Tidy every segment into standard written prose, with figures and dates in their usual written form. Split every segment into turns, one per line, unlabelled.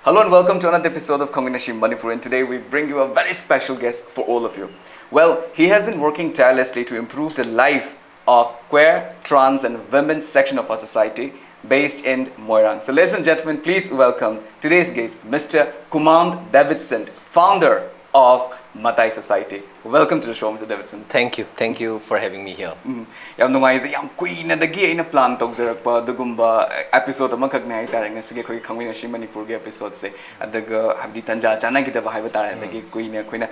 Hello and welcome to another episode of Khangminashi, Manipur, and today we bring you a very special guest for all of you. Well, he has been working tirelessly to improve the life of queer, trans and women's section of our society based in Moirang. So ladies and gentlemen, please welcome today's guest, Mr. Kumand Davidson, founder of Matai Society. Welcome to the show, Mr. Davidson.
Thank you for having me here.
Yam nungaise yam kuina dagi aina plan tawjarakpa dugumba episode ama kakne ai tare ngasige khoi Khangminashi Manipur ge episode se adaga habdi tanja chana gi daba haiba tare dagi kuina khoina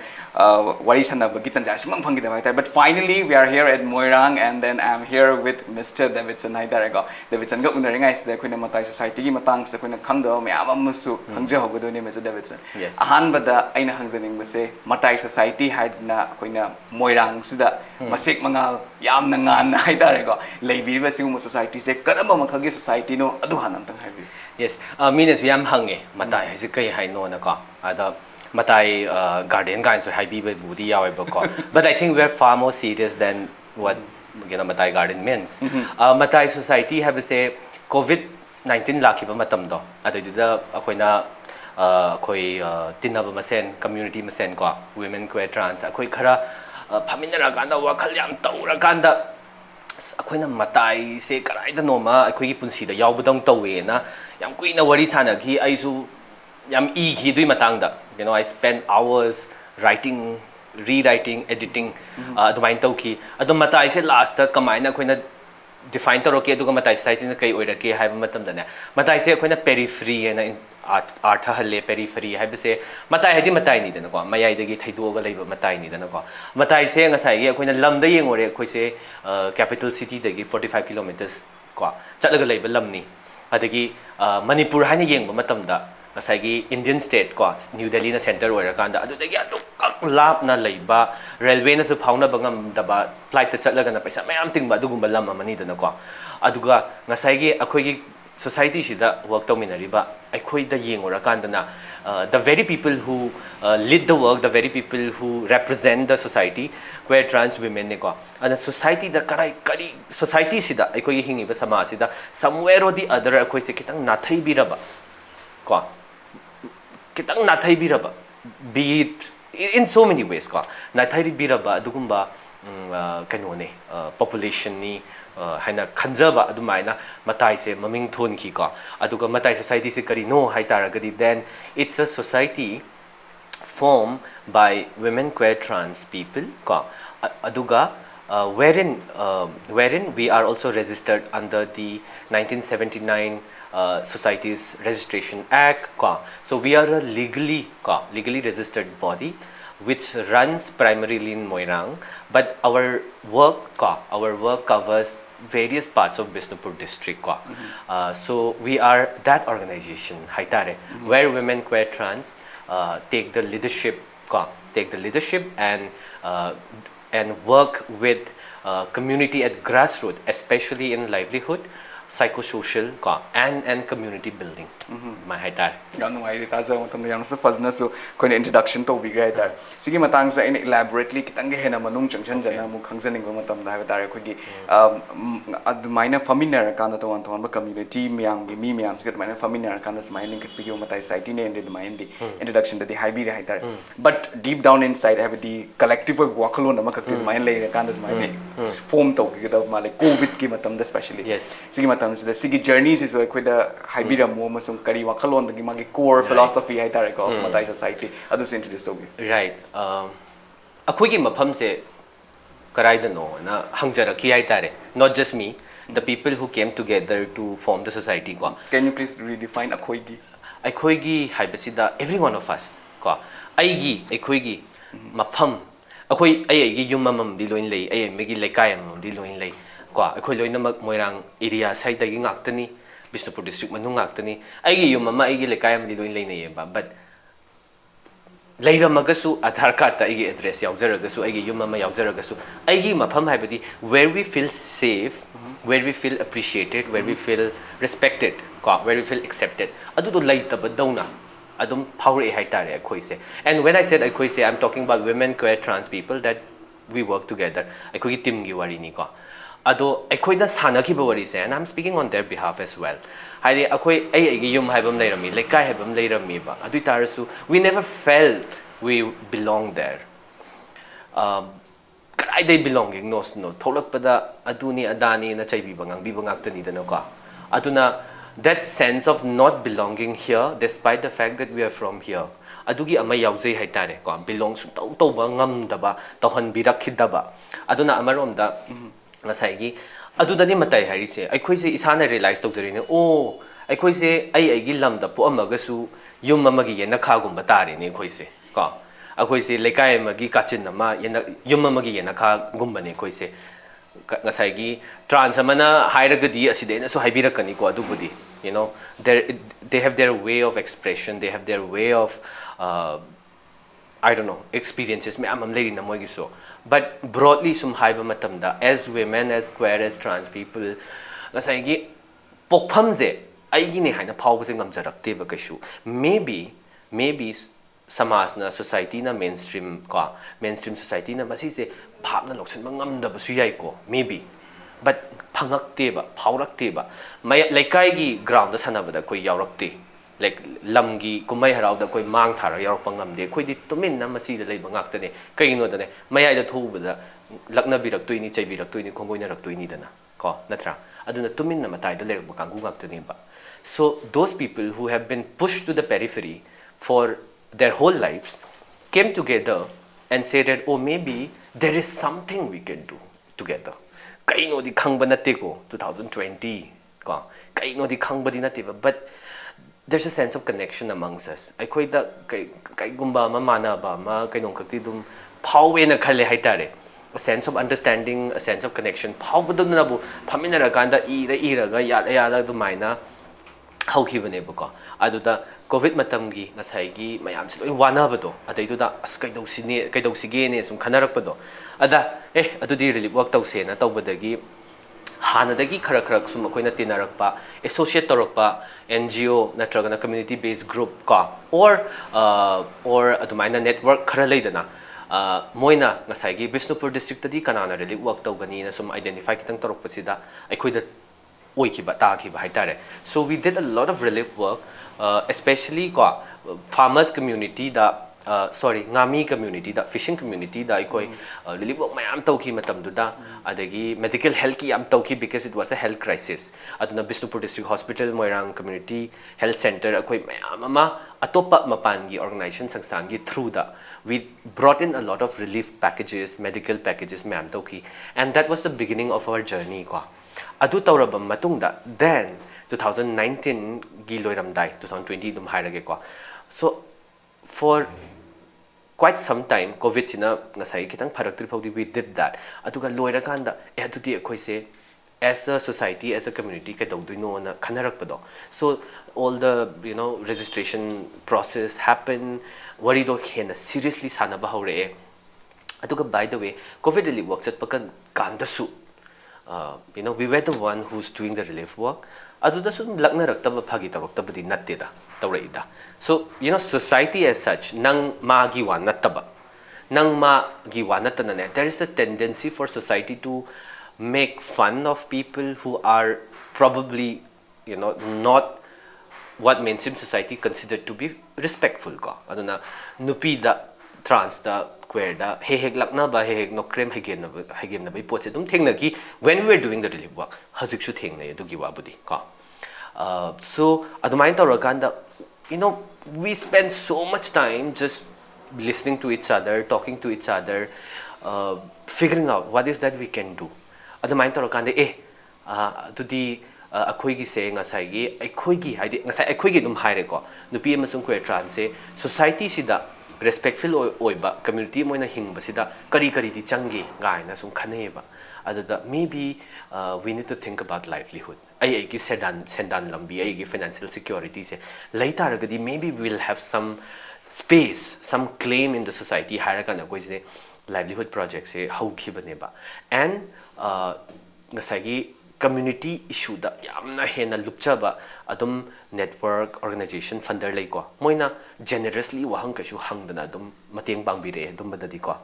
wari sana bagi tanja simam phangi daba tare. But finally we are here at Moirang, and then I am here with Mr. Davidson hai tare ga Davidson ga unaringa is de khoina Matai Society gi matang se khoina khangda myam amasu khangja hogadone Mr. Davidson.
Yes.
Ahan bada aina hangjaning base Matai Society haidna khoina Moirang sida masik mangal yam nangan hai tare ga leibiriba siguma society se kadamba makhagi society no adu hanantang haibi.
Yes, means yam hange Matai is kai hai no na ka ada Matai garden guys hai bi budi yawe ko. But I think we are far more serious than what Matai garden means. Matai Society have say COVID-19 lakiba matam do adu akoina koi tinaba masen community masen ko women queer trans akoi khara phaminara kanda wakhal yam taura kanda akoina Matai se karai da noma akoi gi punsi da yaubadang tawe na yam kuina wari sana gi aisu yam e gi dui matang da I spend hours writing, rewriting, editing adumain tauki adum Matai se last ta kamaina koina define taro ke aduga Matai society na kai oira ke haiba matam da ne Matai se koina periphery na art halle periphery haiba se Matai hadi Matai ni dana ko mayai dagi thaido ga leiba Matai ni dana ko Matai se ngasai ge koina lamda yengore khoi se capital city dagi 45 kilometers ko chatlaga leiba lamni adagi Manipur haina yengba matam da ngasai gi Indian state ko New Delhi na center oira kanda adu dagi adu kak lap na leiba railway na su phauna bangam daba flight ta chatlaga na paisa mayam tingba dugumba lam amani dana ko aduga ngasai gi akhoi gi society shida work to minariba akhoi da yengora kandana the very people who lead the work, the very people who represent the society queer trans women ne ko and society da karai kari society sida akhoi hingi ba samaj sida somewhere or the other akhoi se kitang nathai biraba ko kitang nathai biraba be it in so many ways ko nathai biraba dugumba kanone population ni haina khanjaba adumaina Matai se maming thon ki ka aduga Matai society se kari no hai taragadi then it's a society formed by women queer trans people ka aduga wherein we are also registered under the 1979 Societies Registration Act ka. So we are a legally registered body which runs primarily in Moirang, but our work covers various parts of Bishnupur district. So we are that organization, Haitare, where women queer trans take the leadership and work with community at grassroots, especially in livelihood, psychosocial and community building. My Haitare.
Fazna introduction to big right there. Sige matang sa in elaborately kitang hena manung changchan jana mu khangjaning ba matam da tare khogi admaina familiar kana to wan thon ba community myam gi mi myam sigat maina familiar kana smiling kit pigyo Matai society ne ended my introduction to the high be right there. But deep down inside I have the collective of wakalon na makakti main lay kana my form to gi da male COVID ki matam da especially.
Yes.
Sige matam sa sige journeys is like with the high be mo masung kari wakalon da gi magi core philosophy hai tare ko Matai society adu se introduce to
right akhoi gi mafam se karai da no na hangjara ki hai tare not just me the people who came together to form the society ko
can you please redefine
akhoi gi haibasida every one of us ko akhoi gi mafam akhoi gi yum mamam di loin lei me gi lekai am di loin lei ko akhoi loina Moirang area side da gi ngaktani Bishnupur district manung ngaktani aigi yum mama aigi lekai am di loin lei nei ba but leira magasu Aadhaar card ta aigi address yaujaraga aigi yum mama yaujaraga aigi mafam haibadi where we feel safe, where we feel appreciated, where we feel respected, where we feel accepted adu do laitaba dauna adum power hai tare akhoi se. And when I said akhoi se, I'm talking about women queer trans people that we work together akhoi team gi wari ni ko ado akoida sanakiba wari se, and I'm speaking on their behalf as well. Haidi akoi ai gi yum haibam leirami, lekai haibam leirami ba. Adu tarasu we never felt we belong there. Karai they belonging no tholak pada aduni adani na chaibi bangang bi bangak tani dana ka. Aduna that sense of not belonging here despite the fact that we are from here. Adugi ama yaujai haitare ko belong su to ba ngam daba tohan birak khidaba. Aduna amarom da ngasai gi adudani matai hari se aikoi se isana realize tawjari ne oh aikoi se ai gi lamda pu amaga su yum amagi yena kha gumba tare ne khoi se ko akoi se lekai amagi kachin ama yena yum amagi yena kha gumba ne khoi se ngasai gi trans amana hairagadi aside na so haibirakani ko adubudi you know they have their way of expression, they have their way of I don't know, experiences me am lady na mogi so. But broadly sum haiba matamda as women, as queer, as trans people ngasai gi pokpham je ai gi ne haina phawba se ngamjarakte ba kaishu maybe samaj na society na mainstream society na masi se phapna loksan ngamda ba su yai ko maybe but phangakte ba phaurakte ba mai laikai gi ground da sanaba da koi yaurakte like lamgi kumai harau da koi mang thara yarak pangam de koi di tumin na masi da leiba ngak tane kai no da ne mayai da thuba da lakna birak tuini chai birak tuini khongoi na rak tuini dana ko natra aduna tumin na matai da lerak bakang ngak tane ba. So those people who have been pushed to the periphery for their whole lives came together and said that oh maybe there is something we can do together. Kai no di khangba natte ko 2020 ko kai no di khangba di natte ba but there's a sense of connection amongst us. I quite that kai gumba ma mana ba ma kai nong kakti dum phawe na khale haitare a sense of understanding, a sense of connection phaw budun na bu phamina ra kanda ira ga ya da du maina how ki bane ba ko aduda covid matam gi ngasai gi mayam si loi wana ba do adai du da as kai dau sige ne sum khanarak pa do ada adu di relief work tau se na tau badagi hanadagi khara sum akoina tinarakpa associate torakpa NGO natragana community based group ka or adumaina network khara leidana moina ngasai gi Bishnupur district tadi kanana relief work tau gani na sum identify kitang torok pasida aikoida oikiba ta kiba haitare. So we did a lot of relief work especially ko farmers community da ngami community da fishing community da ikoi relief work mayam tauki matam du da adagi medical health ki am tauki because it was a health crisis aduna Bishnupur district hospital Moirang community health center akoi mayam ama atopa mapan gi organization sangsang gi through da we brought in a lot of relief packages, medical packages mayam tauki, and that was the beginning of our journey ko adu tawraba matungda then 2019 gi loiramdai 2020 dum hairage ko. So for quite some time covid sina ngasai kitang pharak tri we did that atuga loira kanda adudi akhoi se as a society, as a community ka dawduino na khanarak pado. So all the registration process happened wari do khena seriously sana ba hore atuga by the way covid relief work chat pakan kandasu we were the one who's doing the relief work aduda sum lakna raktaba phagi taroktabadi natte da tawraida. So society as such nang ma gi wa nataba nang ma gi wa natana ne there is a tendency for society to make fun of people who are probably not what mainstream society considered to be respectful ko aduna nupi da trans da queer da hehek lakna ba hehek no krem hegen na bai poche dum thengna ki when we were doing the relief work hazik shu thengna edu gi wabudi ko so adumain tawrakanda we spend so much time just listening to each other, talking to each other, figuring out what is that we can do. Adumain tawrakanda tudi akhoi gi se ngasai gi akhoi gi haidi ngasai akhoi gi dum haire ko nupi amasung queer trans se society sida respectful oiba community moina hingba sida kari di changi gai na sum khane ba adada maybe we need to think about livelihood ai ki sendan lambi ai ki financial security se later agadi maybe we will have some space, some claim in the society hierarchy na koi se livelihood project se how ki bane ba and ngasai gi community issue da yamna hena lupcha ba adum network organization funder lei ko moina generously wahang ka shu hangdana adum mateng bangbire adum badadi ko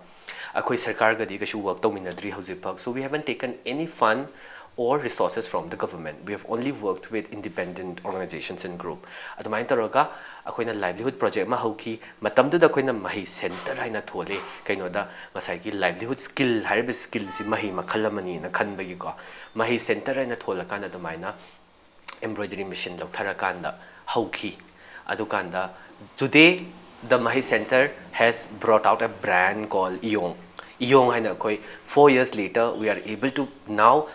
akoi sarkar ga di kashu work tawminadri haujipak, so we haven't taken any fund or resources from the government. We have only worked with independent organizations and group. Adumai taraga akoina livelihood project ma hauki matamdu da akoina mahi center haina thole kaino da ngasai ki livelihood skill hariba skill si mahi makhalamani na khanbagi ko mahi center haina thola kana adumai embroidery machine lauthara kanda hauki adukanda today the mahi center has brought out a brand called Iyong haina koi 4 years later we are able to now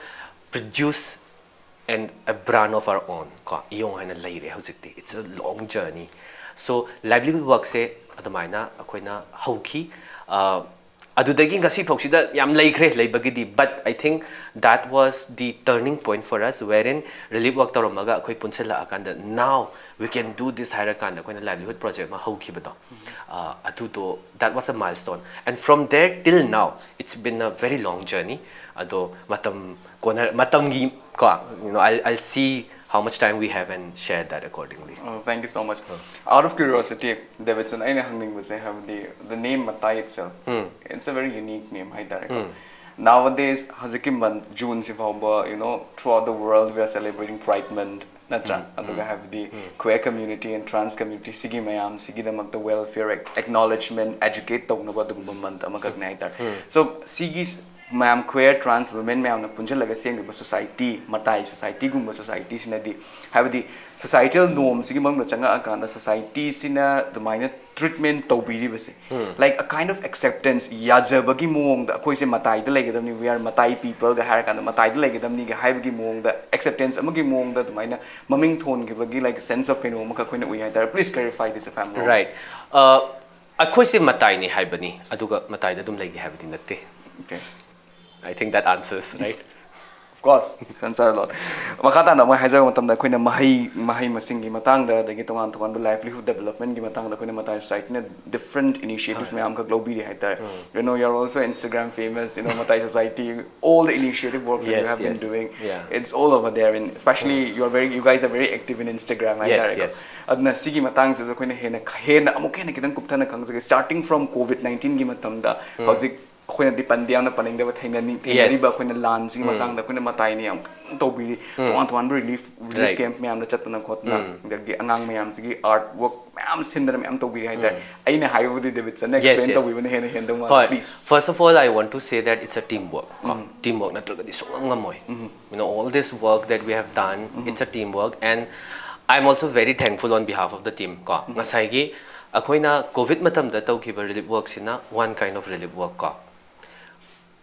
produce and a brand of our own. It's a long journey. So livelihood work se adamaina akoina hauki adudagi ngasi phoksida yam laikre laibagidi, but I think that was the turning point for us wherein relief work taromaga akoi punsela akanda now we can do this hairakanda akoina livelihood project ma hauki bado atudo that was a milestone, and from there till now it's been a very long journey. Ado matam gi ka, I'll see how much time we have and share that accordingly.
Oh, thank you so much. Out of curiosity, Davidson, I have the name Matai itself. It's a very unique name. Nowadays, Hazikim month, June, throughout the world we are celebrating Pride Month. Natra, aduga have the queer community and trans community. Sigi mayam, sigi damag the welfare acknowledgement, educate the month amagag. So Sigi's Ma'am queer trans women ma'am na punja laga siyang iba society Matai society gumba society sina di have the societal norms sige mang na changa akana society sina the minor treatment to biri base like a kind of acceptance yazabagi mong da koi se Matai da lagadam ni we are Matai people ga har kana Matai da lagadam ni ga haibagi mong da acceptance amagi mong da the minor maming thon gi bagi like sense of kino maka koi na we har please clarify this if I'm wrong.
Right. Akoi se Matai ni haibani aduga Matai da dum lagi haibadi natte.
Okay.
I think that answers, right?
Of course, answer a lot. Makata na mo haja matam da koina mahi masingi matang da dagi tongan livelihood development gi matang da koina Matai society na different initiatives mein amka globally hai tar. You're also Instagram famous, Matai society, all the initiative works that you have been doing.
Yeah.
It's all over there, and especially you guys are very active in Instagram.
Yes.
Adna sigi matang sa koina hena amuk hena kitang kuptana kang starting from COVID-19 gi matam da hauzik akoina dipandiam na paningda wat hengani ba akoina lansing matang da akoina Matai ni am tobiri tuan relief camp me am na chatna khotna dagi angang me am sigi art work am sindra me am tobiri hai dar aina haibudi Davidson explain to we hena henda please.
First of all, I want to say that it's a teamwork. Teamwork natraga di songamoy. All this work that we have done, it's a teamwork, and I'm also very thankful on behalf of the team ko ngasai gi akoina COVID matam da tawkiba relief work sina one kind of relief work ko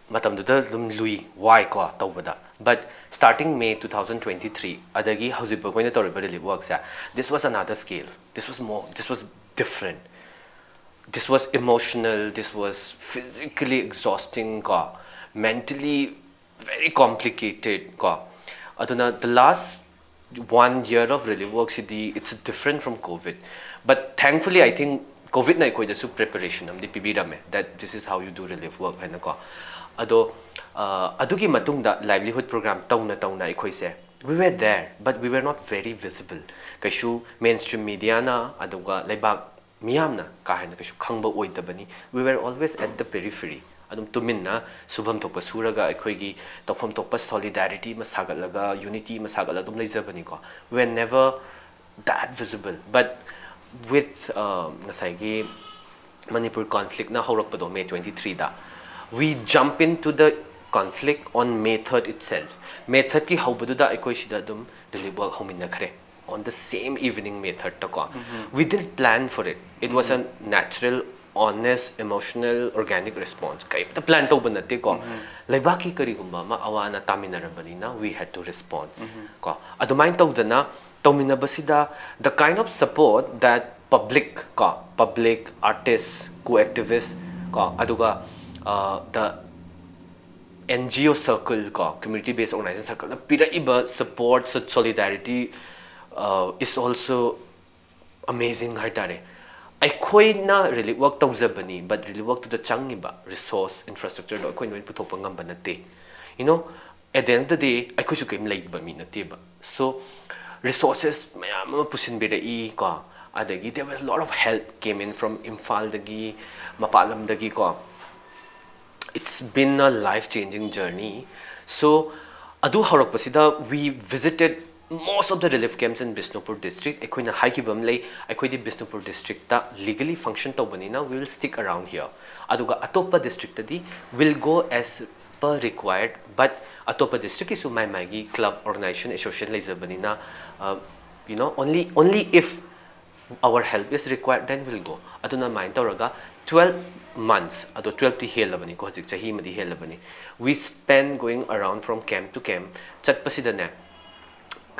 matam da lum lui why ko tawbada, but starting May 2023 adagi hausiba koina tawriba relief work sa this was another scale, this was different, this was emotional, this was physically exhausting ko, mentally very complicated ko aduna the last 1 year of relief work it's different from COVID, but thankfully I think COVID na ikoy da su preparation am di pibirame that this is how you do relief work haina ko ado adugi matung da livelihood program tauna ikoy se we were there but we were not very visible kashu mainstream media na aduga laibak miyam na kahaina kashu khangba oidabani, we were always at the periphery adum tuminna subham thokpa suraga akhoi gi tokpham thokpa solidarity ma sagalaga unity ma sagala dum leizabani ko we were never that visible, but with nasai gi Manipur conflict na horak pado May 23 da we jump into the conflict on May 3rd itself. May 3rd ki haubadu da akhoi sida dum deliver hominna khare on the same evening May 3rd ta ko we didn't plan for it, it was a natural, honest, emotional, organic response. Kaya the plan to banate ko. Laibaki kari gumba ma awana taminarabani na we had to respond. Ko adumain to na taminabasida the kind of support that public artists, co-activists ko aduga the NGO circle ko community based organization circle na pira iba support solidarity is also amazing haitare. Akhoi na relief work tawzabani but relief work to the changiba resource infrastructure do akhoi noin puthokpa ngamba nate, at the end of the day akhoi su kaim lait ba mi nate ba, so resources mayam ma pusin bira I ko adagi there was a lot of help came in from Imphal dagi mapalam dagi ko it's been a life-changing journey. So, adu harakpasida we visited most of the relief camps in Bishnupur district. Ekoina haikibam lay ekoi Bishnupur district ta legally function tawbanina we will stick around here. Aduga atopa district tadi will go as per required, but atopa district isu mai magi club organization association laizabanina only if our help is required, then we'll go. Aduna mind tauraga 12 months, ado 12 ti helabani ko hajik chahi madi helabani. We spend going around from camp to camp. Chatpasida ne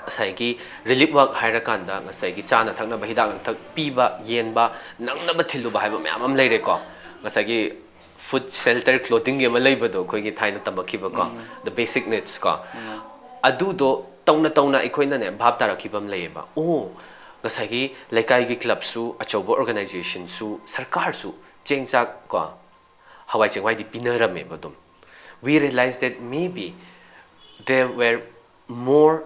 saigi relief work hairakanda ngasai chana thakna ba hidak thak piba yenba nangna ba thilu ba haiba myam am leire ko ngasai food shelter clothing ge ma leibado khoi gi thaina tambakhiba ko the basic needs ko adu do tauna ikoina ne bhab tarakibam leiba oh ngasai laikai gi club su achobo organization su sarkar su chengchak ko hawai chengwai di pinarame badum. We realized that maybe there were more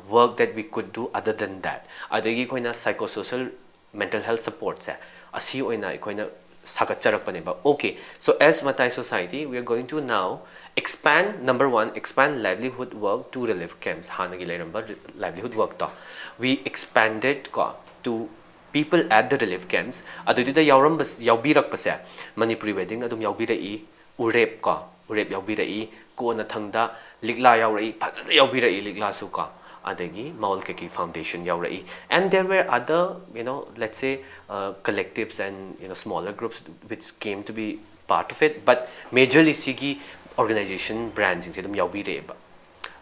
work that we could do other than that. Adagi koina psychosocial mental health support sa asi oina koina sakacharapane ba. Okay, so as Matai society we are going to now expand, number one, expand livelihood work to relief camps. Hanagi lairamba livelihood work ta we expanded to people at the relief camps. Adudi da yaurambas yaubirak pasa Manipuri wedding adum yaubirai urep yaubirai ko na thangda ligla yaurai phajana yaubirai ligla su ka adagi maul keki foundation yaurai, and there were other let's say collectives and smaller groups which came to be part of it, but majorly sigi organization branching sedum yaubirai ba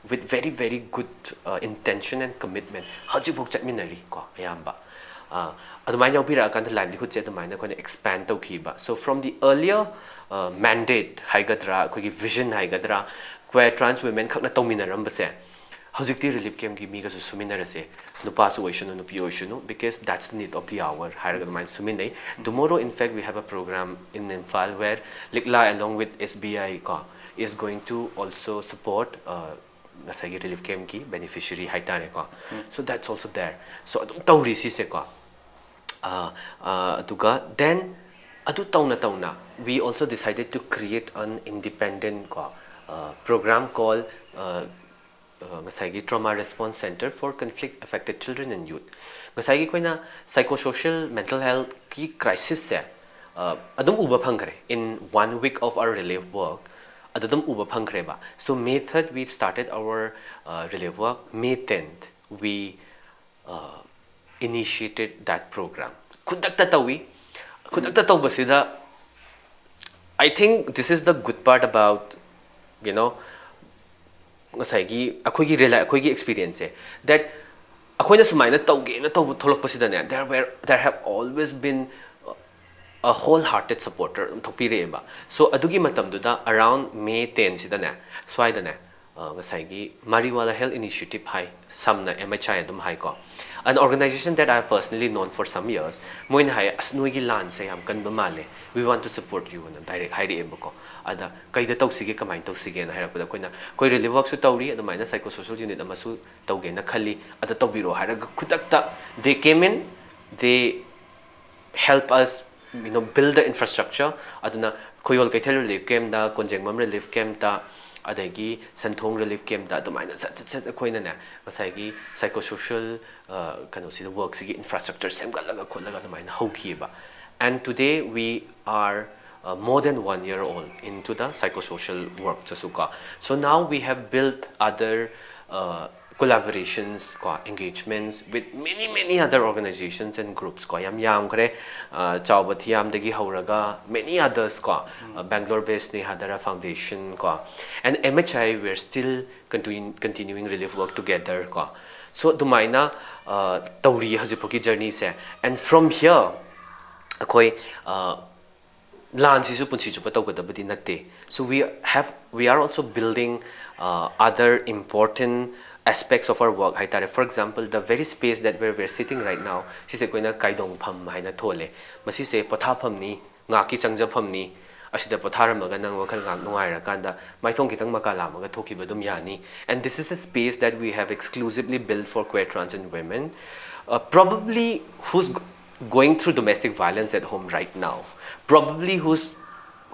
with very good intention and commitment haji bok chatminari ko ayamba adumai yaubira kan the livelihood se adumai na ko expand tawkhiba. So from the earlier mandate haigadra ko gi vision haigadra where trans women khakna tawminaram se hojikti relief camp gi mi ga su suminarase nupa su oishunu nupi oishunu because that's the need of the hour haraga adumai suminai. Tomorrow in fact we have a program in Imphal where Likla along with SBI ko is going to also support nasagi relief camp ki beneficiary haitare ko, so that's also there. So adum tawri si se ko aduga then adu tauna we also decided to create an independent program called ngasagi trauma response center for conflict affected children and youth. Ngasagi koina psychosocial mental health ki crisis se adum uba phangre in 1 week of our relief work. Adadum uba phangre ba. So May 3rd we started our relief work. May 10th we initiated that program. Kudakta tawbasida. I think this is the good part about ngasagi akogi experience that akoina sumaina tawge na taw tholakpasida ne there have always been a wholehearted supporter thopireba. So adugi matamduda around May 10 sidane swaidane ngasagi Mariwala Health Initiative hai samna MHI adum hai ko, an organization that I have personally known for some years. Moin hai asnuigi lan se ham kan bamale we want to support you na direct hai re ko ada kaida tawsige kamai tawsige na harapada koina koi relief work su tawri adumaina psychosocial unit amasu tawge na khali ada tawbiro haraga khudakta they came in, they help us build the infrastructure. Aduna Koyol Kaithel relief camp da Konjengmam relief camp da adagi Santhong relief camp da adumaina sat koina ne masagi psychosocial kanosi the work sigi infrastructure semgalaga kholaga adumaina hokhiba. And today we are more than 1 year old into the psychosocial work chasuka. So now we have built other collaborations, engagements with many other organizations and groups. Yam kare Chaubathiam degi hauraga many others Bangalore based Nehadara Foundation and MHI we're still continuing relief work together. So dumaina tawri hajipoki journey se, and from here akoi lan sisu punsi chupa tawgadabadi natte. So we are also building other important aspects of our work. For example, the very space that we're sitting right now, sise koina kaidong pham haina thole masi se potha pham ni ngaki changja pham ni asida potharamaga nang wakhal ngak nungai rakanda maithong kitang makala maga thokiba dum yani. And this is a space that we have exclusively built for queer trans and women probably who's going through domestic violence at home right now, probably who's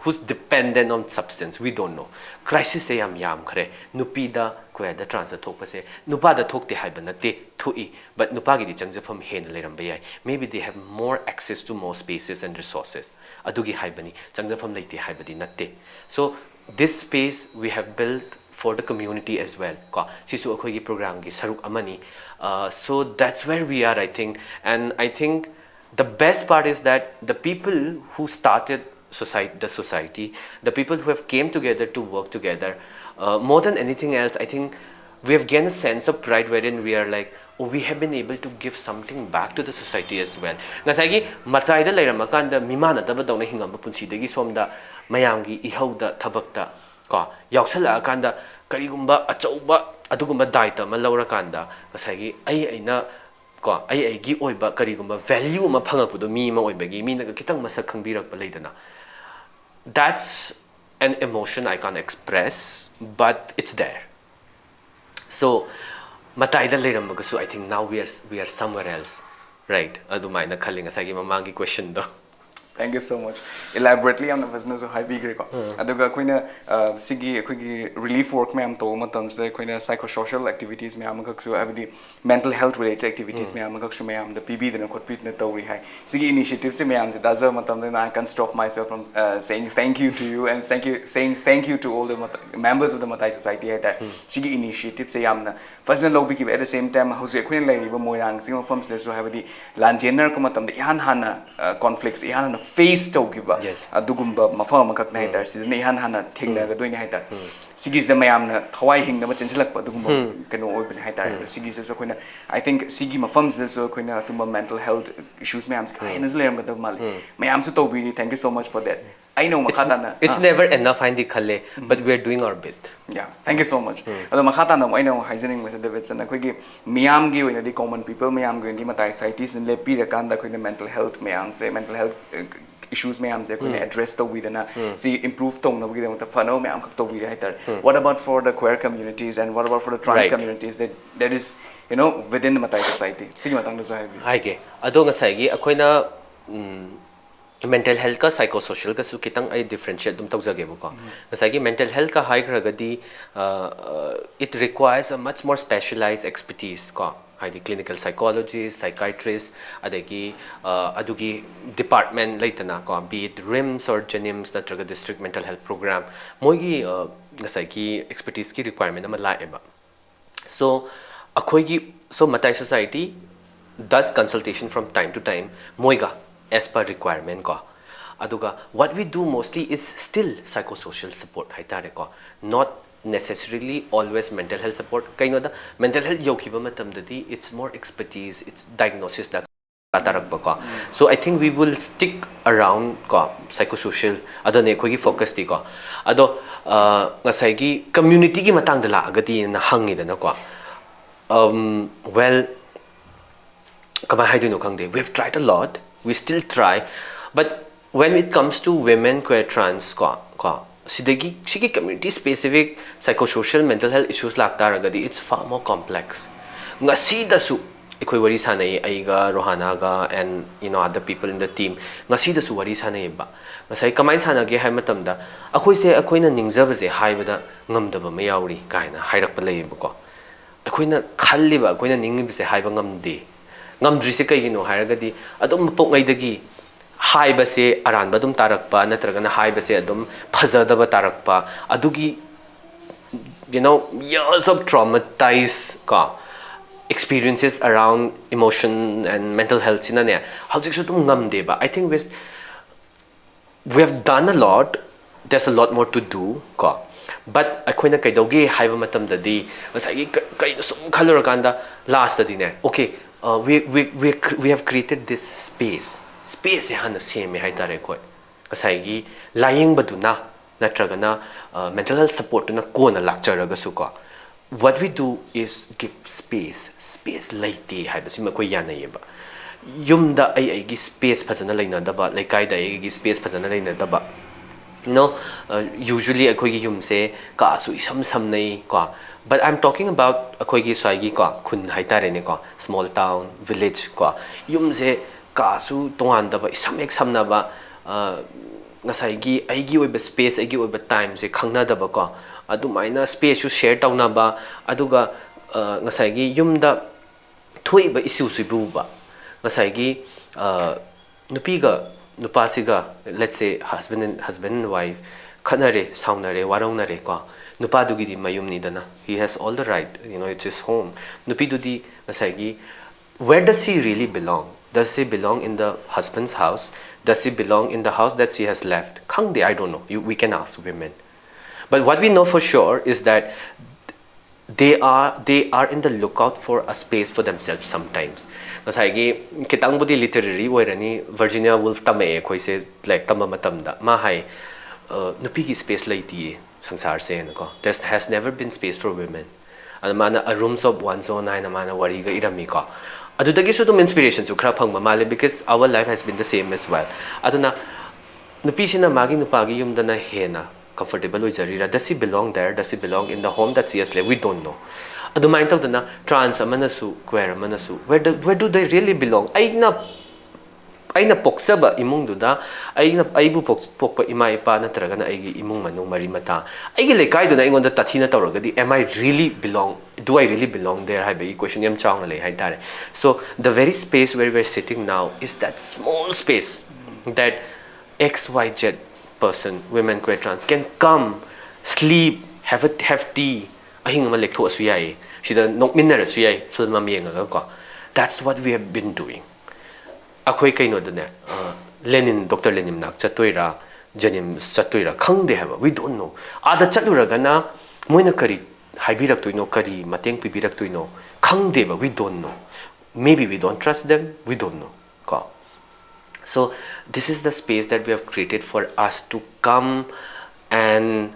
who's dependent on substance. We don't know. Crisis se yam khare. Nupi da kwe da trans da thok pase. Nupa da thok te hai ba nate thui. But nupa gi di changjapam hen leram bayai. Maybe they have more access to more spaces and resources. Adugi hai bani changjapam leite hai badi nate. So this space we have built for the community as well. Sisu akhoi gi program gi saruk amani. So that's where we are, I think. And I think the best part is that the people who started the society, the people who have came together to work together, more than anything else, I think we have gained a sense of pride wherein we are like, oh, we have been able to give something back to the society as well. Ngasagi Matai da leiramakanda mimana daba dawna hingamba punsidagi somda mayamgi ihauda thabakta ko yausala akanda karigumba achauba adugumba daita ma laurakanda ngasagi aina ko gi oiba karigumba value ma phangapdo mi ma oibagi mi na kitang masak khangbirakpa leidana. That's an emotion I can't express, but it's there. So Matai da leirambagasu, I think now we are somewhere else, right? Adumai na khaling asagi mamangi question do.
Thank you so much. Elaborately on the business of high bigger. Aduga Quina Sigi relief work ma'am to matams, the Quina psychosocial activities ma'am the mental health related activities ma'am the PB the Nakot Natori high. Sigi initiatives ma'am the does matam then I can stop myself from saying thank you to you and saying thank you to all the members of the Matai society that Sigi initiatives say amna. First and low at the same time how's Queen Lady Moyang single forms so have the Langener Komatam the Ihan conflicts Ihan face to give up.
Yes.
Adugumba, Mafama Kaknaiter, Sidney Hanana, Tinga, doing Hatter. Sigis the Mayamna, Hawaii Hing, the Machinslak, Padugumba, can open Hatter. Sigis is a quina. I think Sigi Mafums is a quina to mental health issues, ma'am. Kindness Lam of Mali. Mayam Sutobi, thank you so much for that. I know Makatana.
It's never enough, Indi Kale, but we are doing our bit.
Yeah, thank you so much. The Makatana, I know Hygienic with the Davids and a quick Miam give in the common people, Miam going to Matai societies, and Lepi, the Kanda, mental health, Mayam say mental health. Issues may address the widana see improve tone of the funnel may what about for the queer communities and what about for the trans communities that is within the Matai society sige matang sa
hai ge adong asai akoina mental health ka psychosocial ka su kitang ai differentiate dum tawjage bo ko asai gi mental health ka high gragadi it requires a much more specialized expertise ko the clinical psychologists, psychiatrists, adugi department laitana ko be it RIMS or JENIMS natraga district mental health program moigi ngasai ki expertise ki requirement ama laeba. So so Matai society does consultation from time to time moiga as per requirement ko aduga what we do mostly is still psychosocial support haitare ko not necessarily always mental health support kaino da mental health yokiba matamdadi it's more expertise it's diagnosis da tarakba ko so I think we will stick around ko psychosocial adone khoi gi focus ti ko ado ngasai gi community gi matang da la agadi na hangi da na ko well kama haidu no khangde we've tried a lot we still try but when it comes to women queer trans ko Sidagi community specific psychosocial mental health issues laktaragadi it's far more complex. Ngasi dasu ikoi wari sanai aiga Rohanaga and other people in the team ngasi dasu wari sanai ba. Ngasai kamai sanage hai matamda akoi se akoi na ningjaba se haibada ngamdaba ma yauri kaina hairakpa leiba ko. Akoi na khalliba akoi na ningbi se haiba ngamde. Ngamdri se kaigino hairagadi adum pok ngaidagi high base around badum tarakpa natragana high base adum phazadaba tarakpa adugi years of traumatized experiences around emotion and mental health sinane how to tum ngamde ba I think we have done a lot there's a lot more to do but akoina kaidogi haiba matam dadi masai kai sum khaluraganda last dine okay we have created this space hana same haitare ko kasai lying baduna natragana mental health support na kona lakcharaga su ko what we do is give space laiti haibasi makoi yana yeba yumda ai gi space phajana laina daba laikai da ai gi space phajana laina daba usually akoi gi yum se ka su isam sam nei ko but I'm talking about akoi gi swai gi ko khun haitare ne ko small town village ko yum se kasu tongan da ba isam ek samna ba ngasai gi aigi oiba space aigi oiba time se khangna daba ko adu maina space su share tauna ba aduga ngasai gi yumda thoiba issue su bu ba ngasai gi nupi ga nupa siga let's say husband and wife khanare saunare waraunare ko nupa du gi di mayum ni dana he has all the right, you know, it's his home. Nupi du di ngasai gi where does he really belong? Does he belong in the husband's house? Does he belong in the house that she has left? Khangde, I don't know. We can ask women. But what we know for sure is that they are in the lookout for a space for themselves sometimes. Ngasai kitang budi literary oirani Virginia Woolf tamae khoi se like tama matamda ma hai nupi gi space laiti sangsar se ko. There has never been space for women. And mana a rooms of 109 mana wari ga irami ko. Adudagi su dum inspiration su khra phangma male because our life has been the same as well. Aduna nupi sina magi nupagi yum dana hena comfortable oijarira. Does he belong there? Does he belong in the home that she has left? We don't know. Adumain tawda na trans amana su queer amana su where do they really belong? Aina poksaba imung duda aibu pokpa ima ipa natraga na aigi imung manung mari mata aigi lekai duna ingon da tathina tawragadi am I really belong, do I really belong there? Hai bai question yam chawng le hai tare. So the very space where we're sitting now is that small space that XYZ person, women, queer, trans can come, sleep, have tea, ahing ma lektho asu yai sida nokminnar asu yai film ma yenga ko. That's what we have been doing. Akhoi kaino dane Lenin, Dr. Lenin nak chatoira janim chatoira khangde haba we don't know. Ada chatluraga na moina kari haibirak tuino kari mateng pibirak tuino khangde ba we don't know. Maybe we don't trust them, we don't know ko. So this is the space that we have created for us to come and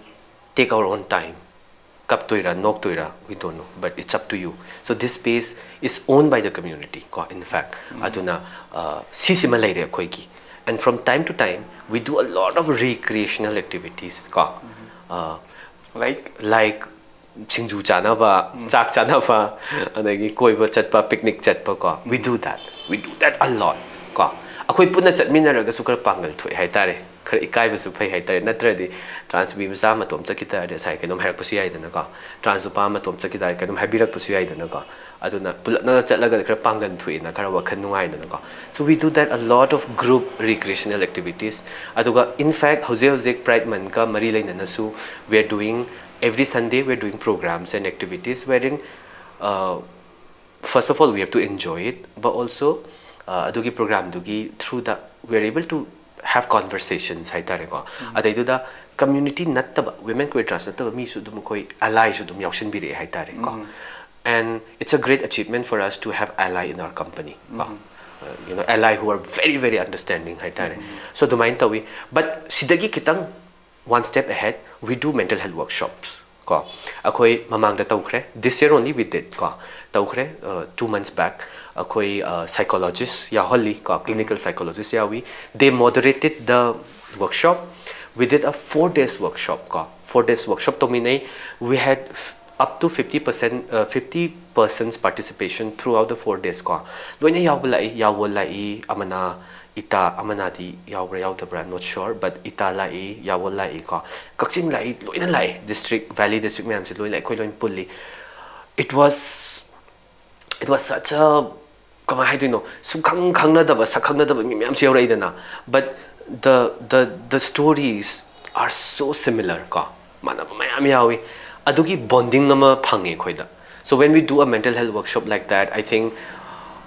take our own time. Kap toira nok toira we don't know, but it's up to you. So this space is owned by the community ko, in fact. Aduna sisima laire khoi ki. And from time to time we do a lot of recreational activities ko. Like singju chana ba chak chana ba adagi koiba chatpa picnic chatpa ko. We do that a lot ko. Akhoi puna chatminaraga su kar pangal thoi hai tare khar ikai basu phai hai tare natradi trans bi masa matom chakita de sai kenom harak pasu yai dana ka trans upa matom chakita kenom habirak pasu yai dana ka aduna pulna chatlaga khar pangan thui na khar wakhan nungai dana ka. So we do that a lot of group recreational activities. Aduga in fact hoze pride man ka mari lainana su we are doing every Sunday we are doing programs and activities wherein first of all we have to enjoy it, but also adugi program dugi through the we are able to have conversations hai tare ko. Adai du da community nattaba women queer trans nattaba mi su dum koi ally su dum yaushin bire hai tare ko. And it's a great achievement for us to have ally in our company ko. You know, ally who are very very understanding hai tare. So domain tawi but sidagi kitang one step ahead we do mental health workshops ko. Akoi mamang da tawkhre this year only we did ko. Tawkhre 2 months back akoi psychologists ya holly ko clinical psychologists ya we they moderated the workshop. We did a 4 days workshop ko. 4 days workshop to mean we had up to 50 persons participation throughout the 4 days ko. Loina yawolai amana ita amanati yawra yawdabra not sure but ita lai yawolai ko kakching lai loina lai district valley district me am se loina koi loin pulli. It was such a kama hai do sukhang khangna daba sakhangna daba mi am se yawra idana, but the stories are so similar ka mana mayam yawi adugi bonding nama phange khoida. So when we do a mental health workshop like that, I think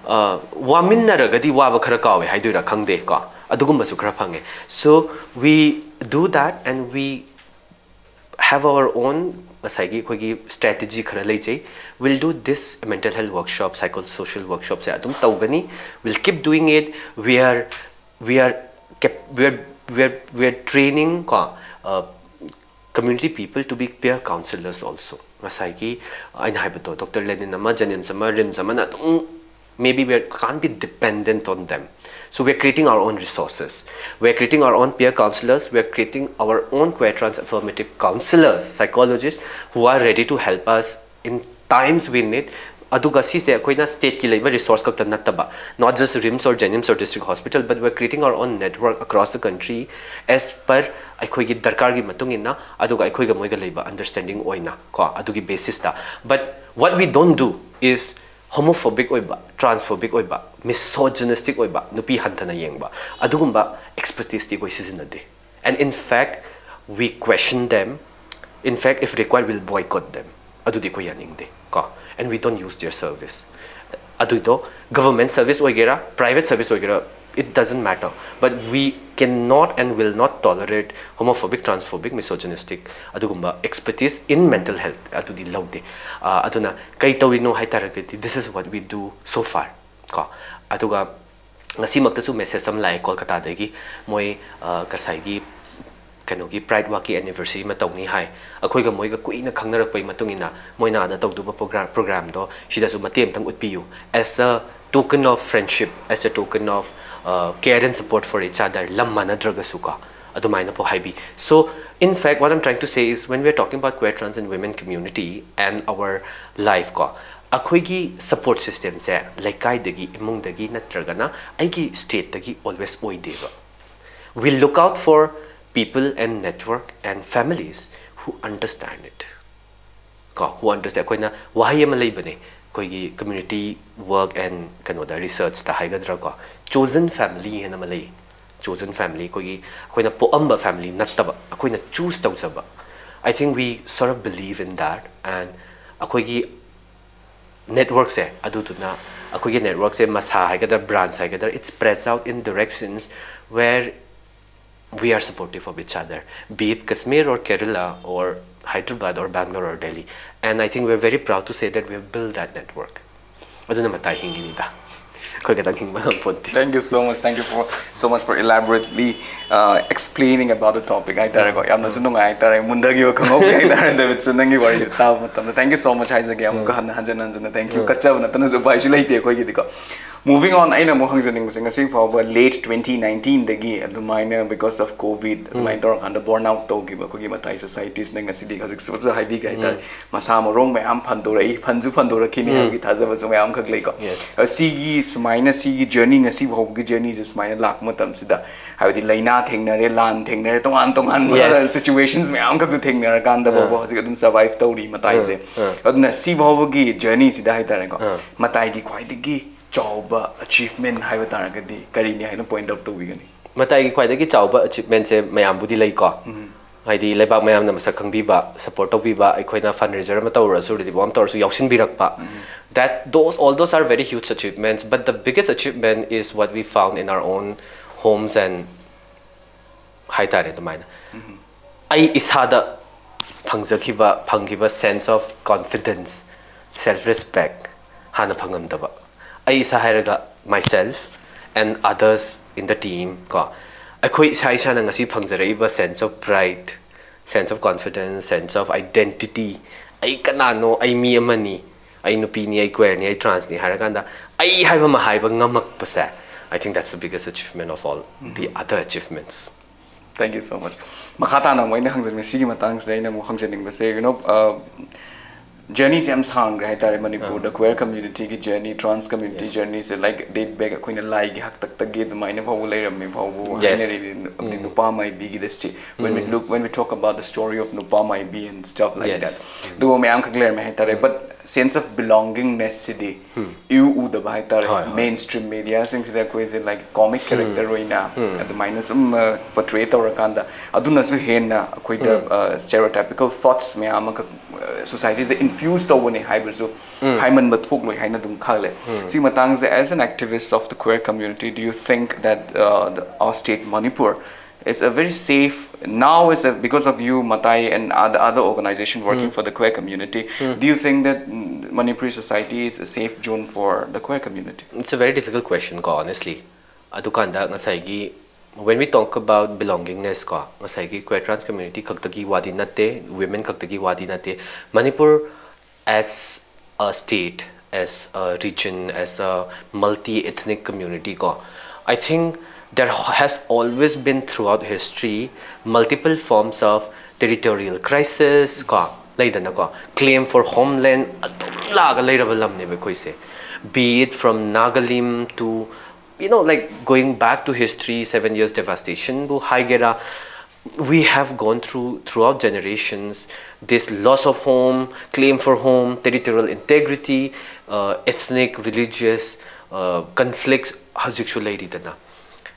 waminaragadi waba khara kawe hai doira khangde ka adugumba su khara phange. So we do that and we have our own strategy khara leijai. We'll do this mental health workshop, psychosocial workshops adum tawgani. We'll keep doing it. We are training community people to be peer counselors also. Masai ain haibato Dr. Lenin nama janin sama rim sama na maybe we can't be dependent on them. So we're creating our own resources. We're creating our own peer counselors. We're creating our own queer trans affirmative counselors, psychologists who are ready to help us in times we need.
aduga si se koina state ki leiba resource kakta nattaba, not just rims or jenims or district hospital, but we're creating our own network across the country as per akhoi gi darkar gi matung inna aduga akhoi ga moiga leiba understanding oina ko adugi basis ta. But what we don't do is homophobic oiba, transphobic oiba, misogynistic oiba, nupi hantana yengba adugumba expertise ti koi sizinade. And in fact we question them. In fact, if required, we'll boycott them. Adudi ko yaningde ka, and we don't use their service. Adudo government service oigera, private service oigera, it doesn't matter. But we cannot and will not tolerate homophobic, transphobic, misogynistic adugumba expertise in mental health. Adudi laude. Aduna kay tawino hay tarakti. This is what we do so far. Ka aduga ngasi magtasu message sam lai Kolkata dagi moi kasai gi kanogi Pride Waki anniversary matawni hai akhoi ga moi ga kuina khangnarak pai matungina moina da tawduba program do shida su matem tang utpiyu as a token of friendship, as a token of care and support for each other lam manadraga suka adumaina po haibi. So in fact what I'm trying to say is when we are talking about queer, trans and women community and our life ko akhoi gi support system se laikai dagi imung dagi natragana aigi state dagi always oideba. We look out for people and network and families who understand it. Who understand koina wahi ama leibane koi community work and kanoda research ta haigadra ko chosen family hena malai chosen family koi koina poamba family nattaba koina choose tawsaba. I think we sort of believe in that, and akoi network se adutuna akoi network se masa haigadra branch haigadra it spreads out in directions where we are supportive of each other, be it Kashmir or Kerala or Hyderabad or Bangalore or Delhi. And I think we're very proud to say that we have built that network. Aduna Matai hingi nida.
Thank you so much. Thank you so much for elaborately explaining about the topic. I tell you, I'm not saying I tell you, Mundagi or Kango, I tell you, it's a nangi worry. Thank you so much, Isaac. I'm going to Hanjan. Thank you. Kachav Natana's a Baishilate. Moving on, I know Mohangzaning was saying for late 2019, the gay at the minor because of COVID, the minor and the burnout togi, Matai societies, Nangasi, because it was a high big writer. Masama Rong, my Ampandora, Panzu Pandora, Kini, with Hazavas, my Amka Lego. Yes. A Sigi, minor Sigi journey, a sea of journeys is my lack matam sida. How the Laina thing, Narelan thing, Tongan situations, my uncle to think Narakanda was survive Tori, Matai. But the sea of journeys, the Haitarago, Matai quite the gay. Chauba achievement haiba taragadi karini haina point out to wigani
Matai gi khwaidagi chauba achievement se mayam budi lai ko haidi lebak mayam na masak khangbi ba support tobi ba aikoina fundraiser ma tawra su ri bom tor su yauksin birak pa that all those are very huge achievements, but the biggest achievement is what we found in our own homes and haitare dumaina ai isada phangkiba sense of confidence, self respect hana phangamdaba I isa myself and others in the team ko akoi isa na ngasi phangjaraiba sense of pride, sense of confidence, sense of identity ai kanano ai mi amani ai nupi ni ai queer ni ai trans ni haraganda ai haiba ma haiba ngamak pasa. I think that's the biggest achievement of all the other achievements.
Thank you so much. Makhata na moina hangjar me sigi matang sai na mo hangjaning ba say journeys am sang right there Manipur the queer community ki journey, trans community journeys like date back koina lai gi hak tak ge the mine phaw lai ram me phaw the nupa mai bi gi this when we talk about the story of nupa mai bi and stuff like that do me am clear me tare but sense of belongingness sidi you the bai tare mainstream media things that is like comic character roina at the minus portray or kanda aduna su hena koi the stereotypical thoughts me am society is infused over ne haibasu haiman mathuk loi haina dum khale si matang se as an activist of the queer community, do you think that our state Manipur is a very safe now because of you Matai and other organization working for the queer community, do you think that Manipuri society is a safe zone for the queer community?
It's a very difficult question honestly adukanda ngasai gi when we talk about belongingness ko ngasai gi queer trans community kaktagi wadi natte women kaktagi wadi natte Manipur as a state, as a region, as a multi-ethnic community ko I think there has always been throughout history multiple forms of territorial crisis ko ꯂꯩꯗꯅꯀꯣ claim for homeland adum laga leiraba lamne ba khoi se be it from Nagalim to like going back to history 7 years devastation bu haigera we have gone throughout generations this loss of home, claim for home, territorial integrity, ethnic, religious conflicts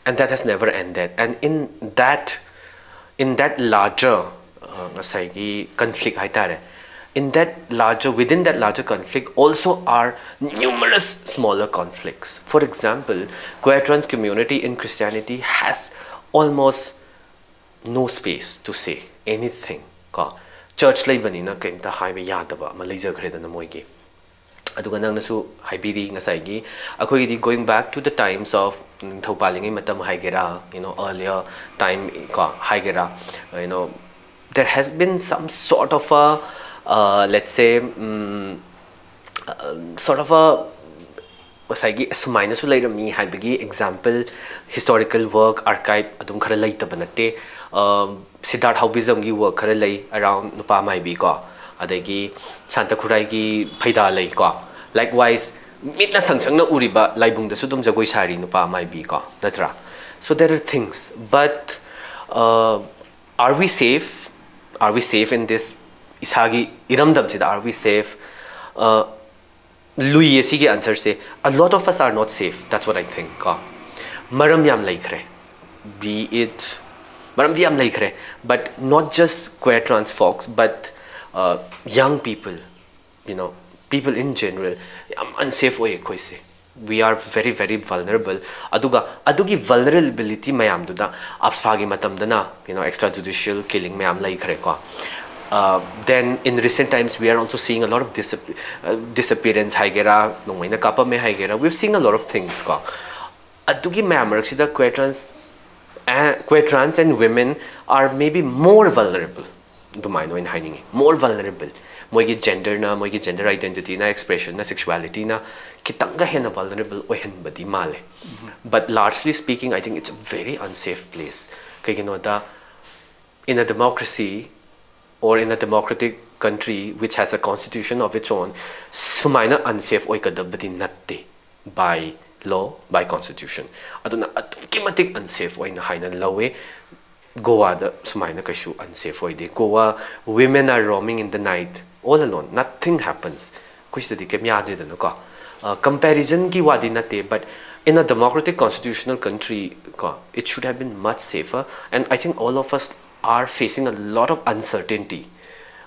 and that has never ended. And in that larger conflict within that larger conflict also are numerous smaller conflicts. For example, queer trans community in Christianity has almost no space to say anything. Church lay banina came to high yadaba, Malaysia greater than Moigi. Adugananasu, Hibiri, Nasaigi, Akoidi going back to the times of Topalingi Matam Haigera, earlier time Haigera, there has been some sort of a, let's say, sort of a Wasagi Sumainasu later me Haibigi example, historical work, archive, Adum Kara later Banate. Siddharth Haubism gi work khare lay around nupa mai bi ko adagi Santa Khurai gi phaida lay ko likewise mitna sangsang na uriba laibung da sudum jagoi sari nupa mai bi ko natra. So there are things, but are we safe in this ishagi iramdam sida, are we safe? Lui yesi ki answer say a lot of us are not safe. That's what I think. Maram yam laikre, be it but not just queer trans folks, but young people, people in general, unsafe way koise. We are very, very vulnerable. Adugi vulnerability mayam duda apsphagi matam dana, extrajudicial killing mayam laikre ko. Then in recent times we are also seeing a lot of disappearance haigera, nungmaina kapa me haigera. We've seen a lot of things ko. Adugi mayam raksida queer trans and women are maybe more vulnerable. More vulnerable. Moigi gender na, moigi gender identity na, expression na, sexuality na, kitanga hena vulnerable ohen badi male. But largely speaking, I think it's a very unsafe place. In a democracy or in a democratic country which has a constitution of its own, sumaina unsafe oikadabadi natte by law, by constitution. Aduna kimatik unsafe way na hainan lawe. Goa da sumaina kashu unsafe way de. Goa women are roaming in the night all alone. Nothing happens. Kuch tadi ke miyadi da ka. Comparison ki wadi nate, but in a democratic constitutional country, it should have been much safer. And I think all of us are facing a lot of uncertainty.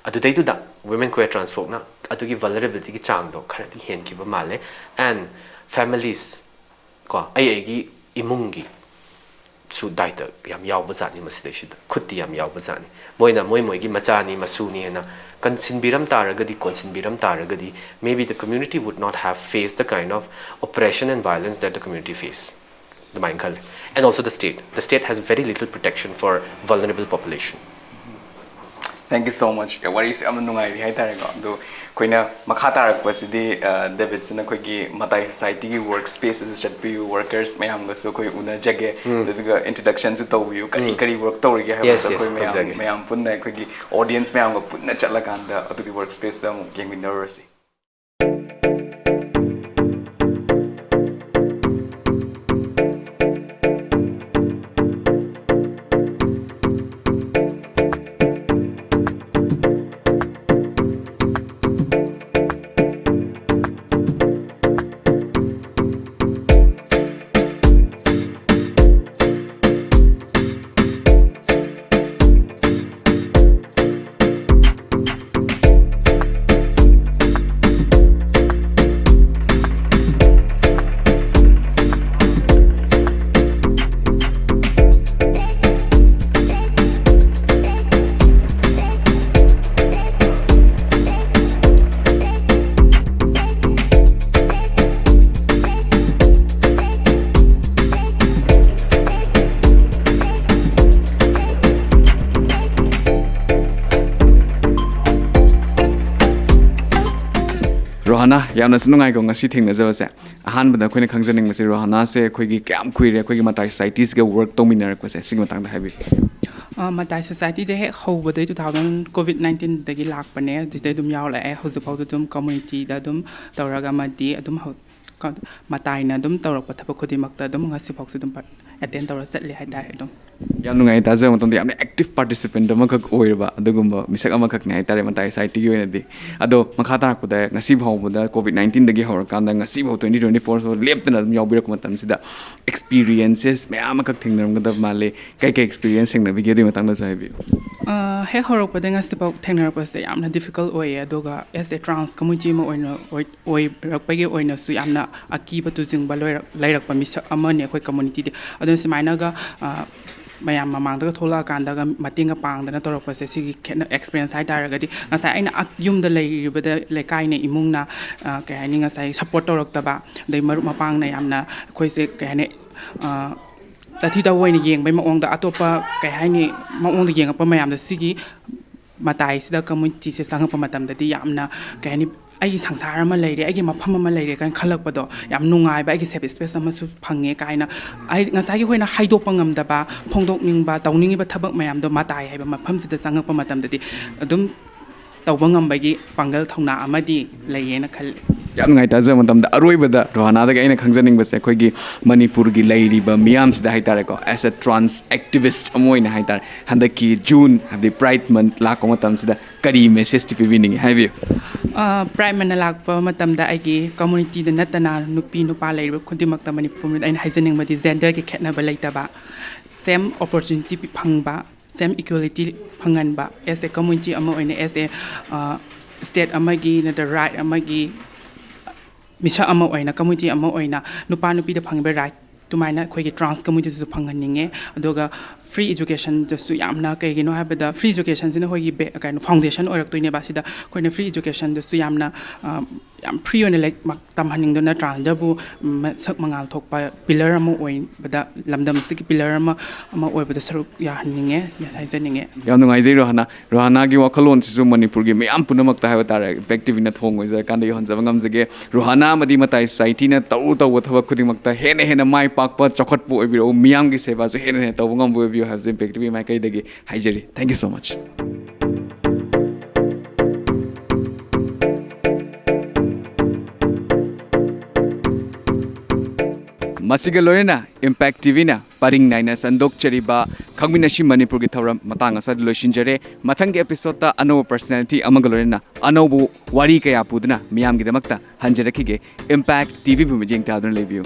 Adudai tu da women queer trans folk na adugi vulnerability ki chang do kharati hen ki ba male, and families ai imungi su daita yam yaw bazani maside shida khutti yam yaw bazani moina moi gi machani masuni hena consinbiram taragadi maybe the community would not have faced the kind of oppression and violence that the community face, the Mainkal, and also the state has very little protection for vulnerable population.
Thank you so much. What is nungai ri haitare go do koina makha tarak pasidi David sina koigi Matai society ki workspaces chatpi workers mayam ga so koi una jage the introduction to you kari work to ri ha koi mayam punna koigi audience mayam ga punna chatla kanda adu workspace da mu yeng nervous. Rohana, yamna sunungai ko ngasi thengna se ahan bada khoina khangjaning mase Rohana se khoigi kyam khuire khoigi Matai societies ge work to minar ko se sing matang da habi
Matai society je hek hobadai 2000 COVID-19 dagi lakpane jidai dum yaw la hojupau dum community da dum tawraga madi adum Matai na dum tawrak pathapak khodimakta dum ngasi phok dum attend tawra chatli hai dai dum
ꯌꯥꯝ ꯅꯨꯡꯉꯥꯏ ꯇꯥꯖꯕ ꯃꯇꯝꯗ ꯌꯥꯝꯅ active participant ꯑꯃꯈꯛ ꯑꯣꯏꯔꯕ ꯑꯗꯨꯒꯨꯝꯕ ꯃꯤꯁꯛ ꯑꯃꯈꯛꯅꯤ ꯍꯥꯏꯇꯥꯔꯦ ꯃꯇꯥꯏ ꯁꯥꯏꯠꯇꯒꯤ ꯑꯣꯏꯅꯗꯤ ꯑꯗꯣ ꯃꯈꯥ ꯇꯥꯔꯛꯄꯗ ꯉꯁꯤ ꯐꯥꯎꯕꯗ COVID-19ꯗꯒꯤ ꯍꯧꯔꯀꯥꯟꯗ ꯉꯁꯤ ꯐꯥꯎ 2024 ꯂꯦꯞꯇꯅ ꯑꯗꯨꯝ ꯌꯥꯎꯕꯤꯔꯛꯄ ꯃꯇꯝꯁꯤꯗ ꯑꯦꯛꯁꯄꯤꯔꯤꯌꯦꯟꯁꯦꯁ ꯃꯌꯥꯝ ꯑꯃꯈꯛ ꯊꯦꯡꯅꯔꯝꯒꯗꯕ ꯃꯥꯜꯂꯦ ꯀꯩ ꯑꯦꯛꯁꯄꯤꯔꯤꯌꯦꯟꯁ ꯊꯦꯡꯅꯕꯤꯒꯦ ꯑꯗꯨꯒꯤ ꯃꯇꯥꯡꯗꯁꯨ ꯍꯥꯏꯕꯤꯌꯨ
ꯍꯦꯛ ꯍꯧꯔꯛꯄꯗ ꯉꯁꯤꯐꯥꯎ ꯊꯦꯡꯅꯔꯛꯄꯁꯦ ꯌꯥꯝꯅ ꯗꯤꯐꯤꯀꯜꯠ ꯑꯣꯏꯌꯦ ꯑꯗꯨꯒ ꯑꯦꯁ ꯑꯦ ꯇ꯭ꯔꯥꯟꯁ ꯀꯝꯃ꯭ꯌꯨꯅꯤꯇꯤ ꯑꯃ ꯑꯣꯏꯔꯛꯄꯒꯤ ꯑꯣꯏꯅꯁꯨ ꯌꯥꯝꯅ ꯑꯀꯤꯕ ꯇꯨꯖꯤꯡꯕ ꯂꯩꯔꯛꯄ ꯃꯤꯁꯛ ꯑꯃꯅꯤ ꯑꯩꯈꯣꯏ ꯀꯝꯃ꯭ꯌꯨꯅꯤꯇꯤꯗꯤ ꯑꯗꯨꯅ ꯁꯨꯃꯥꯏꯅꯒ mayam mamangdaga thola kandaga matinga pangdana torakpase sigi experience hai taragadi ngasai aina yumda leiribada lekaine imungna kai hani ngasai support toraktaba dei maru mapangna yamna khoise kai hani tathi da woina yengbai maongda atopa kai hani maongda yengapa mayamda sigi matai sida community se sangapa matamdadi yamna kai hani ai sangsara ma leire ai mafam ma leire kan khalakpado yam nungai ba ai safe space ama su phange kaina ai ngasai gi hoina haidokpa ngamdaba phongdokningba tawningiba thabak mayam do matai haiba mafam sida sangakpa matamdadi adum tawba ngambagi pangal thongna amadi leiyena khal
ꯌꯥꯝ ꯅꯨꯡꯉꯥꯏ ꯇꯥꯖꯕ ꯃꯇꯝꯗ ꯑꯔꯣꯏꯕꯗ ꯔꯣꯍꯥꯅꯥꯗꯒꯤ ꯑꯩꯅ ꯈꯪꯖꯅꯤꯡꯕꯁꯦ ꯑꯩꯈꯣꯏꯒꯤ ꯃꯅꯤꯄꯨꯔꯒꯤ ꯂꯩꯔꯤꯕ ꯃꯤꯌꯥꯝꯁꯤꯗ ꯍꯥꯏꯇꯥꯔꯦꯀꯣ S ꯑꯦ trans activist ꯑꯃ ꯑꯣꯏꯅ ꯍꯥꯏꯇꯥꯔꯦ ꯍꯟꯗꯛꯀꯤ ꯖꯨꯟ ꯍꯥꯏꯕꯗꯤ ꯄ꯭ꯔꯥꯏꯗ ꯃꯟꯊ ꯂꯥꯛꯄ ꯃꯇꯝꯁꯤꯗ ꯀꯔꯤ ꯃꯦꯁꯦꯖꯇꯤ ꯄꯤꯕꯤꯅꯤꯡꯉꯤ ꯍꯥꯏꯕꯤꯌꯨ
ꯄ꯭ꯔꯥꯏꯗ ꯃꯟꯊ ꯂꯥꯛꯄ ꯃꯇꯝꯗ ꯑꯩꯒꯤ ꯀꯝꯃ꯭ꯌꯨꯅꯤꯇꯤꯗ ꯅꯠꯇꯅ ꯅꯨꯄꯤ ꯅꯨꯄꯥ ꯂꯩꯔꯤꯕ ꯈꯨꯗꯤꯡꯃꯛꯇ ꯃꯅꯤꯄꯨꯔꯗ ꯑꯩꯅ ꯍꯥꯏꯖꯅꯤꯡꯕꯗꯤ ꯖꯦꯟꯗꯔꯒꯤ ꯈꯦꯠꯅꯕ ꯂꯩꯇꯕ ꯁꯦꯝ ꯑꯣꯄꯣꯔꯆꯨꯅꯤꯇꯤ ꯐꯪꯕ ꯁꯦꯝ ꯏꯀ꯭ꯋꯦꯂꯤꯇꯤ ꯐꯪꯍꯟꯕ ꯑꯦꯁ ꯑꯦ ꯀꯝꯃ꯭ꯌꯨꯅꯤꯇꯤ ꯑꯃ ꯑꯣꯏꯅ ꯑꯦꯁ ꯑꯦ ꯁ꯭ꯇꯦꯠ ꯑꯃꯒꯤ ꯅꯠꯇ꯭ꯔꯒ ꯔꯥꯏꯠ ꯑꯃꯒꯤ ꯃꯤꯁꯛ ꯑꯃ ꯑꯣꯏꯅ ꯀꯝꯃ꯭ꯌꯨꯅꯤꯇꯤ ꯑꯃ ꯑꯣꯏꯅ ꯅꯨꯄꯥ ꯅꯨꯄꯤꯗ ꯐꯪꯕ ꯔꯥꯏꯠ ꯑꯗꯨꯃꯥꯏꯅ ꯑꯩꯈꯣꯏꯒꯤ ꯇ꯭ꯔꯥꯟꯁ ꯀꯝꯃ꯭ꯌꯨꯅꯤꯇꯤꯗꯁꯨ ꯐꯪꯍꯟꯅꯤꯡꯉꯦ ꯑꯗꯨꯒ ꯐ꯭ꯔꯤ ꯏꯖꯨꯀꯦꯁꯟꯗꯁꯨ ꯌꯥꯝꯅ ꯀꯩꯒꯤꯅꯣ ꯍꯥꯏꯕꯗ ꯐ꯭ꯔꯤ ꯏꯖꯨꯀꯦꯁꯟꯁꯤꯅ ꯑꯩꯈꯣꯏꯒꯤ ꯀꯩꯅꯣ ꯐꯥꯎꯟꯗꯦꯁꯟ ꯑꯣꯏꯔꯛꯇꯣꯏꯅꯦꯕ ꯁꯤꯗ ꯑꯩꯈꯣꯏꯅ ꯐ꯭ꯔꯤ ꯏꯖꯨꯀꯦꯁꯟꯗꯁꯨ ꯌꯥꯝꯅ ꯌꯥꯝ ꯐ꯭ꯔꯤ ꯑꯣꯏꯅ ꯇꯝꯍꯟꯅꯤꯡꯗꯨꯅ ꯇ꯭ꯔꯥꯟꯁꯖꯔꯕꯨ ꯃꯁꯛ ꯃꯉꯥꯜ ꯊꯣꯛꯄ ꯄꯤꯂꯔ ꯑꯃ ꯑꯣꯏꯕꯗ ꯂꯝꯗꯝꯁꯤꯒꯤ ꯄꯤꯂꯔ ꯑꯃ ꯑꯣꯏꯕꯗ ꯁꯔꯨꯛ ꯌꯥꯍꯟꯅꯤꯡꯉꯦ ꯍꯥꯏꯖꯅꯤꯡꯉꯦ ꯌꯥꯝ
ꯅꯨꯡꯉꯥꯏꯖꯩ ꯔꯣꯍꯥꯅꯥꯒꯤ ꯋꯥꯈꯜꯂꯣꯟꯁꯤꯁꯨ ꯃꯅꯤꯄꯨꯔꯒꯤ ꯃꯌꯥꯝ ꯄꯨꯝꯅꯃꯛꯇ ꯍꯥꯏꯕ ꯇꯥꯔꯦ ꯏꯐꯦꯛꯇꯤꯚꯅ ꯊꯣꯡ ꯑꯣꯏꯖꯔꯀꯥꯟꯗ ꯌꯧꯍꯟꯖꯕ ꯉꯝꯖꯒꯦ ꯔꯣꯍꯥꯅꯥ ꯑꯃꯗꯤ ꯃꯇꯥꯏ ꯁꯣꯁꯥꯏꯇꯤꯅ ꯇꯧꯕ ꯊꯕꯛ ꯈꯨꯗꯤꯡꯃꯛꯇ ꯍꯦꯟꯅ ꯃꯥꯏ ꯄꯥꯛꯄ ꯆꯥꯎꯈꯠꯄ ꯑꯣꯏꯕꯤꯔꯛꯎ ꯃꯤꯌꯥꯝꯒꯤ ꯁꯦꯕꯥꯁꯨ ꯍꯦꯟꯅ ꯇꯧꯕ ꯉꯝꯕ ꯑꯣꯏꯕꯤꯌꯨ ꯍꯥꯏꯕꯁꯦ ꯏꯐꯦꯛꯇꯤꯚ ꯃꯥꯏꯀꯩꯗꯒꯤ ꯍꯥꯏꯖꯔꯤ ꯊꯦꯡꯛ ꯌꯨ ꯁꯣ ꯃꯆ ꯃꯁꯤꯒ ꯂꯣꯏꯅꯅ ꯏꯝꯄꯦꯛ ꯇꯤꯚꯤꯅ ꯄꯔꯤꯡ ꯅꯥꯏꯅ ꯁꯟꯗꯣꯛꯆꯔꯤꯕ ꯈꯪꯃꯤꯟꯅꯁꯤ ꯃꯅꯤꯄꯨꯔꯒꯤ ꯊꯧꯔꯝ ꯃꯇꯥꯡ ꯑꯁꯤꯗ ꯂꯣꯏꯁꯤꯟꯖꯔꯦ ꯃꯊꯪꯒꯤ ꯑꯦꯄꯤꯁꯣꯗꯇ ꯑꯅꯧꯕ ꯄꯔꯁꯣꯅꯦꯂꯤꯇꯤ ꯑꯃꯒ ꯂꯣꯏꯅꯅ ꯑꯅꯧꯕ ꯋꯥꯔꯤ ꯀꯌꯥ ꯄꯨꯗꯨꯅ ꯃꯤꯌꯥꯝꯒꯤꯗꯃꯛꯇ ꯍꯟꯖꯔꯛꯈꯤꯒꯦ ꯏꯝꯄꯦꯛ ꯇꯤꯚꯤꯕꯨ ꯃꯤꯠꯌꯦꯡ ꯇꯥꯗꯨꯅ ꯂꯩꯕꯤꯌꯨ